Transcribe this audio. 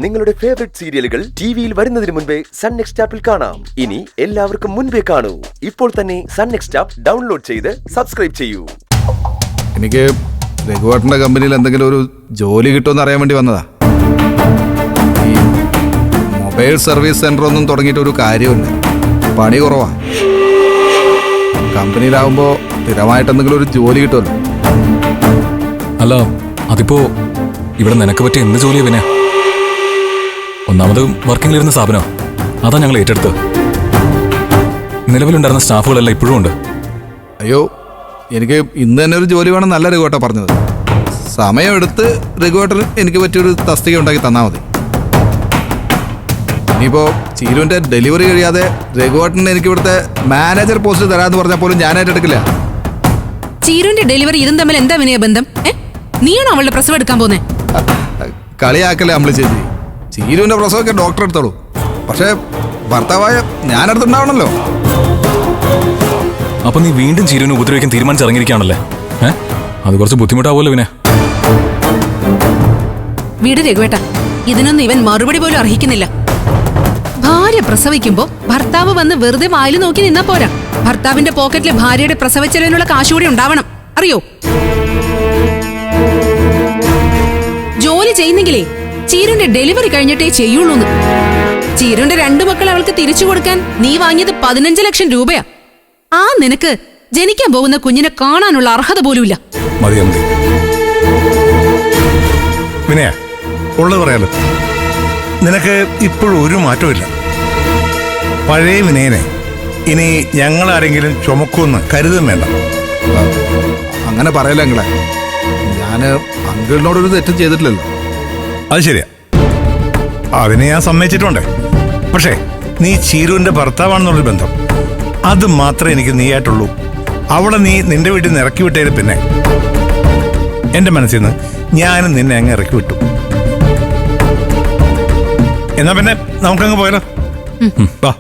നിങ്ങളുടെ ഫേവറേറ്റ് സീരിയലുകൾ ടിവിയിൽ വരുന്നതിന് മുൻപേ സൺ നെക്സ്റ്റ് ആപ്പിൽ കാണാം. ഇനി എല്ലാവർക്കും മുൻപേ കാണൂ. ഇപ്പോൾ തന്നെ സൺ നെക്സ്റ്റ് ആപ്പ് ഡൗൺലോഡ് ചെയ്ത് സബ്സ്ക്രൈബ് ചെയ്യൂ. എനിക്ക് രഘുവേട്ടന്റെ കമ്പനിയിൽ എന്തെങ്കിലും ഒരു ജോലി കിട്ടുമെന്ന് അറിയാൻ വേണ്ടി വന്നതാ. ഈ മൊബൈൽ സർവീസ് സെന്റർ ഒന്നും തുടങ്ങിയിട്ട് ഒരു കാര്യമില്ല, പണി കുറവാ. കമ്പനിയിലാവുമ്പോൾ സ്ഥിരമായിട്ട് എന്തെങ്കിലും ഒരു ജോലി കിട്ടുമല്ലോ. അല്ല, അതിപ്പോ ഇവിടെ നിനക്ക് പറ്റിയ എന്ത് ജോലിയാ? പിന്നെ ഒന്നാമത് വർക്കിംഗിലിരുന്ന സ്ഥാപനം, അതാ ഞങ്ങൾ ഏറ്റെടുത്തത്. നിലവിലുണ്ടായിരുന്ന സ്റ്റാഫുകളെല്ലാം ഇപ്പോഴും ഉണ്ട്. അയ്യോ, എനിക്ക് ഇന്ന് തന്നെ ഒരു ജോലി വേണം നല്ല രഘുവേട്ട പറഞ്ഞത്. സമയമെടുത്ത് രഘുവേട്ടൻ എനിക്ക് പറ്റിയൊരു തസ്തിക ഉണ്ടാക്കി തന്നാൽ മതി. ഇനിയിപ്പോൾ ചീരുവിൻ്റെ ഡെലിവറി കഴിയാതെ രഘുവേട്ടൻ എനിക്ക് ഇവിടുത്തെ മാനേജർ പോസ്റ്റ് തരാമെന്ന് പറഞ്ഞാൽ പോലും ഞാൻ ഏറ്റെടുക്കില്ല. ചീരുവിന്റെ ഡെലിവറി ഇതും തമ്മിൽ എന്താ വിനയ ബന്ധം? നീയാണോ അവളുടെ പ്രസവം എടുക്കാൻ പോന്നെ? കളിയാക്കല്ലേ അമ്മളി ചേച്ചി. ചീരുവിൻ്റെ പ്രസവമൊക്കെ ഡോക്ടർ എടുത്തോളൂ, പക്ഷേ ഭർത്താവായ ഞാനടുത്തുണ്ടാവണമല്ലോ. അപ്പൊ നീ വീണ്ടും ചീരുവിനെ ഉപദ്രവിക്കാൻ തീരുമാനിച്ചിറങ്ങിയിരിക്കുകയാണല്ലേ? അത് കുറച്ച് ബുദ്ധിമുട്ടാവുമല്ലോ. പിന്നെ വീട് രഘുവേട്ട, ഇതിനൊന്നും ഇവൻ മറുപടി പോലും അർഹിക്കുന്നില്ല. ഭാര്യ പ്രസവിക്കുമ്പോ ഭർത്താവ് വന്ന് വെറുതെ വായിൽ നോക്കി നിന്നാ പോരാ. ഭർത്താവിന്റെ പോക്കറ്റില് ഭാര്യയുടെ പ്രസവച്ചെലവിനുള്ള കാശ് കൂടി ഉണ്ടാവണം, അറിയോ? ജോലി ചെയ്യുന്നെങ്കിലേ ചീരുന്റെ ഡെലിവറി കഴിഞ്ഞിട്ടേ ചെയ്യുള്ളൂന്ന്. ചീരുന്റെ 2 മക്കൾ അവൾക്ക് തിരിച്ചു കൊടുക്കാൻ നീ വാങ്ങിയത് 15 ലക്ഷം രൂപയാ. ആ നിനക്ക് ജനിക്കാൻ പോകുന്ന കുഞ്ഞിനെ കാണാനുള്ള അർഹത പോലുമില്ല. വിനയ, ഉള്ളത് പറയാലോ, നിനക്ക് ഇപ്പോഴും ഒരു മാറ്റമില്ല. പഴയ വിനയനെ ഇനി ഞങ്ങളാരെങ്കിലും ചുമക്കുമെന്ന് കരുതും വേണ്ട. അങ്ങനെ പറയല അങ്ങളെ, ഞാൻ അങ്കിളിനോടൊരു തെറ്റും ചെയ്തിട്ടില്ലല്ലോ. അത് ശരിയാ, അതിനെ ഞാൻ സമ്മതിച്ചിട്ടുണ്ട്. പക്ഷേ നീ ചീരുവിന്റെ ഭർത്താവാണെന്നുള്ളൊരു ബന്ധം, അത് മാത്രമേ എനിക്ക് നീയായിട്ടുള്ളൂ. അവളെ നീ നിന്റെ വീട്ടിൽ നിന്ന് ഇറക്കി വിട്ടതിന് പിന്നെ എന്റെ മനസ്സിൽ നിന്ന് ഞാനും നിന്നെ അങ്ങ് ഇറക്കി വിട്ടു. എന്നാ പിന്നെ നമുക്കങ്ങ് പോയാലോ? വാ.